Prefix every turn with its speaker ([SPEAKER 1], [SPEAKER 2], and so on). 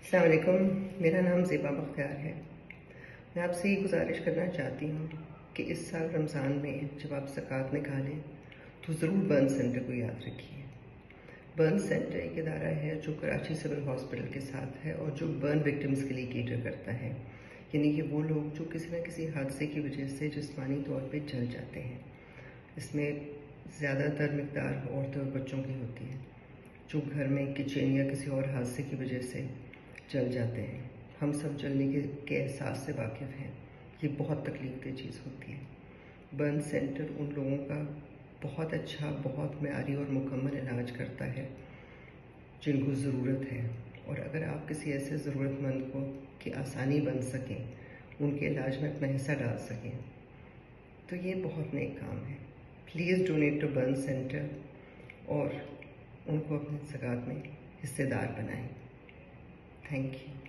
[SPEAKER 1] अस्सलाम वालेकुम, मेरा नाम ज़ेबा बख्तियार है। मैं आपसे ये गुजारिश करना चाहती हूँ कि इस साल रमज़ान में जब आप ज़कात निकालें तो ज़रूर बर्न सेंटर को याद रखिए। बर्न सेंटर एक इदारा है जो कराची सिविल हॉस्पिटल के साथ है और जो बर्न विक्टिम्स के लिए केटर करता है, यानी कि वो लोग जो किसी न किसी हादसे की वजह से जिस्मानी तौर पे जल जाते हैं। इसमें ज़्यादातर मिकदार औरतों और बच्चों की होती है जो घर में किचन या किसी और हादसे की वजह से जल जाते हैं। हम सब जलने के एहसास से वाकिफ़ हैं। ये बहुत तकलीफ़देह चीज़ होती है। बर्न सेंटर उन लोगों का बहुत अच्छा, बहुत मेयारी और मुकम्मल इलाज करता है जिनको ज़रूरत है। और अगर आप किसी ऐसे ज़रूरतमंद को की आसानी बन सकें, उनके इलाज में अपना हिस्सा डाल सकें, तो ये बहुत नेक काम है। Please donate to burn centre और उनको अपने ज़कात में हिस्सेदार बनाएं। Thank you.